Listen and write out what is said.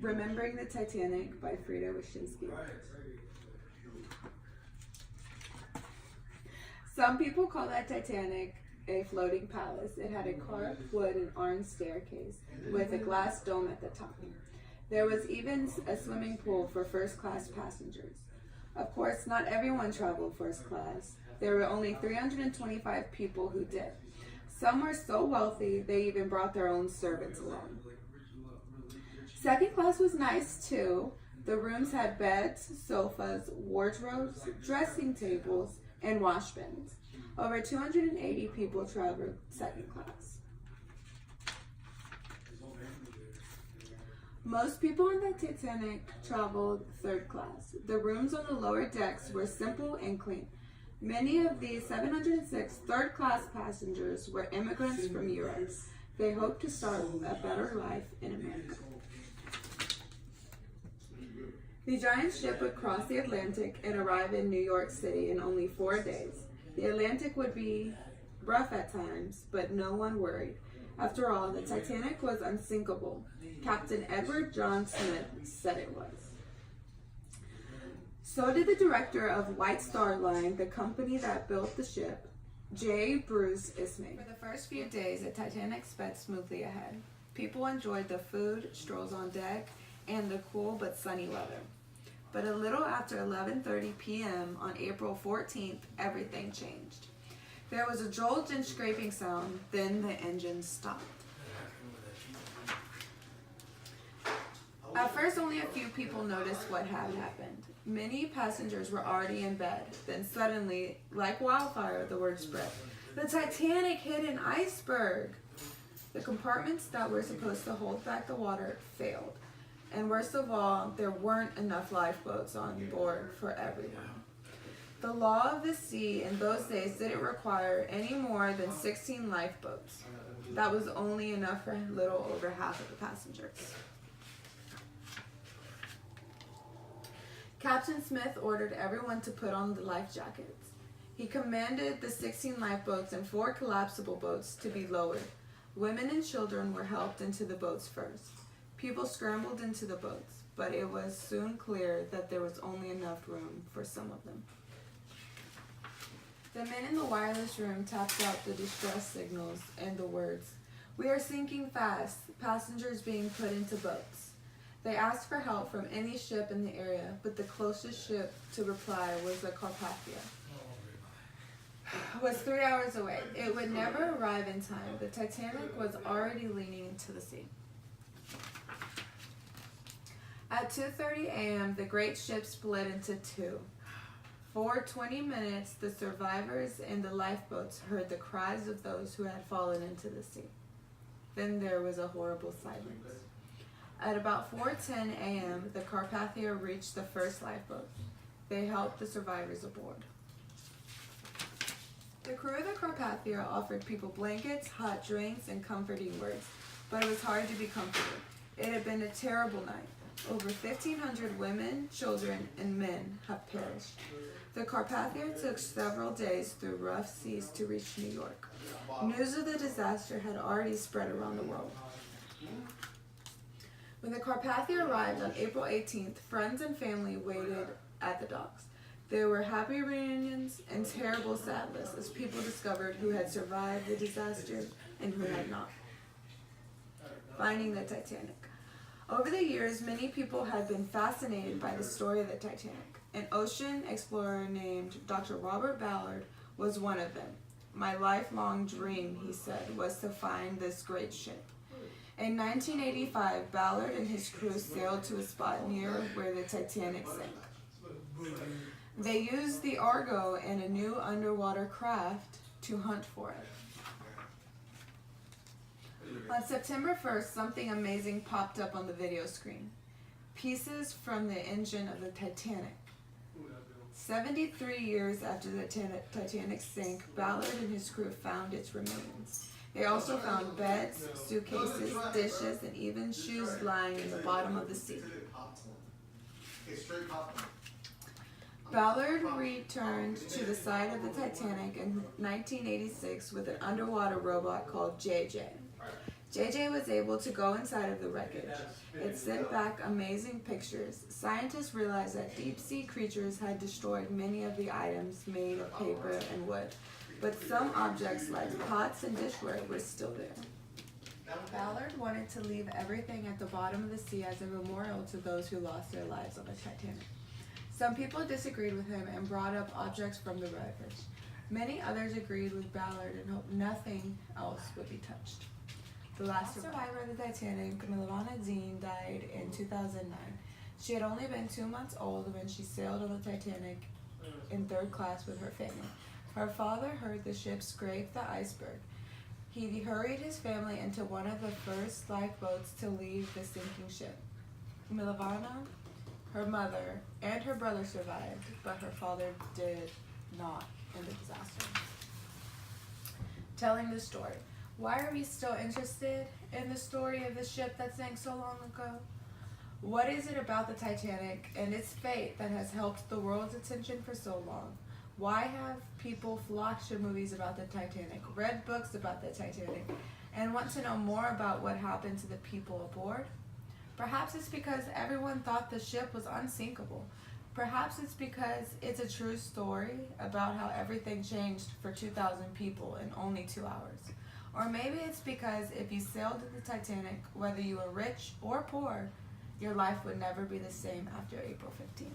Remembering the Titanic by Frida Wyszynski. Some people call that Titanic a floating palace. It had a carved wood and orange staircase with a glass dome at the top. There was even a swimming pool for first-class passengers. Of course, not everyone traveled first class. There were only 325 people who did. Some were so wealthy, they even brought their own servants along. Second class was nice too. The rooms had beds, sofas, wardrobes, dressing tables, and wash bins. Over 280 people traveled second class. Most people on the Titanic traveled third class. The rooms on the lower decks were simple and clean. Many of these 706 third-class passengers were immigrants from Europe. They hoped to start a better life in America. The giant ship would cross the Atlantic and arrive in New York City in only 4 days. The Atlantic would be rough at times, but no one worried. After all, the Titanic was unsinkable. Captain Edward John Smith said it was. So did the director of White Star Line, the company that built the ship, J. Bruce Ismay. For the first few days, the Titanic sped smoothly ahead. People enjoyed the food, strolls on deck, and the cool but sunny weather. But a little after 11:30 p.m. on April 14th, everything changed. There was a jolt and scraping sound, then the engine stopped. At first, only a few people noticed what had happened. Many passengers were already in bed. Then suddenly, like wildfire, the word spread. The Titanic hit an iceberg! The compartments that were supposed to hold back the water failed. And worst of all, there weren't enough lifeboats on board for everyone. The law of the sea in those days didn't require any more than 16 lifeboats. That was only enough for a little over half of the passengers. Captain Smith ordered everyone to put on the life jackets. He commanded the 16 lifeboats and 4 collapsible boats to be lowered. Women and children were helped into the boats first. People scrambled into the boats, but it was soon clear that there was only enough room for some of them. The men in the wireless room tapped out the distress signals and the words, "We are sinking fast, passengers being put into boats." They asked for help from any ship in the area, but the closest ship to reply was the Carpathia. It was 3 hours away. It would never arrive in time. The Titanic was already leaning into the sea. At 2:30 a.m., the great ship split into two. For 20 minutes, the survivors in the lifeboats heard the cries of those who had fallen into the sea. Then there was a horrible silence. At about 4:10 a.m., the Carpathia reached the first lifeboat. They helped the survivors aboard. The crew of the Carpathia offered people blankets, hot drinks, and comforting words, but it was hard to be comforted. It had been a terrible night. Over 1,500 women, children, and men have perished. The Carpathia took several days through rough seas to reach New York. News of the disaster had already spread around the world. When the Carpathia arrived on April 18th, friends and family waited at the docks. There were happy reunions and terrible sadness as people discovered who had survived the disaster and who had not. Finding the Titanic. Over the years, many people had been fascinated by the story of the Titanic. An ocean explorer named Dr. Robert Ballard was one of them. "My lifelong dream," he said, "was to find this great ship." In 1985, Ballard and his crew sailed to a spot near where the Titanic sank. They used the Argo and a new underwater craft to hunt for it. On September 1st, something amazing popped up on the video screen. Pieces from the engine of the Titanic. 73 years after the Titanic sank, Ballard and his crew found its remains. They also found beds, suitcases, dishes, and even shoes lying in the bottom of the sea. Ballard returned to the side of the Titanic in 1986 with an underwater robot called JJ. JJ was able to go inside of the wreckage. It sent back amazing pictures. Scientists realized that deep-sea creatures had destroyed many of the items made of paper and wood, but some objects like pots and dishware were still there. Ballard wanted to leave everything at the bottom of the sea as a memorial to those who lost their lives on the Titanic. Some people disagreed with him and brought up objects from the wreckage. Many others agreed with Ballard and hoped nothing else would be touched. The last survivor of the Titanic, Milvana Dean, died in 2009. She had only been 2 months old when she sailed on the Titanic in third class with her family. Her father heard the ship scrape the iceberg. He hurried his family into one of the first lifeboats to leave the sinking ship. Milvana, her mother, and her brother survived, but her father did not in the disaster. Telling the story. Why are we still interested in the story of the ship that sank so long ago? What is it about the Titanic and its fate that has held the world's attention for so long? Why have people flocked to movies about the Titanic, read books about the Titanic, and want to know more about what happened to the people aboard? Perhaps it's because everyone thought the ship was unsinkable. Perhaps it's because it's a true story about how everything changed for 2,000 people in only 2 hours. Or maybe it's because if you sailed in the Titanic, whether you were rich or poor, your life would never be the same after April 15th.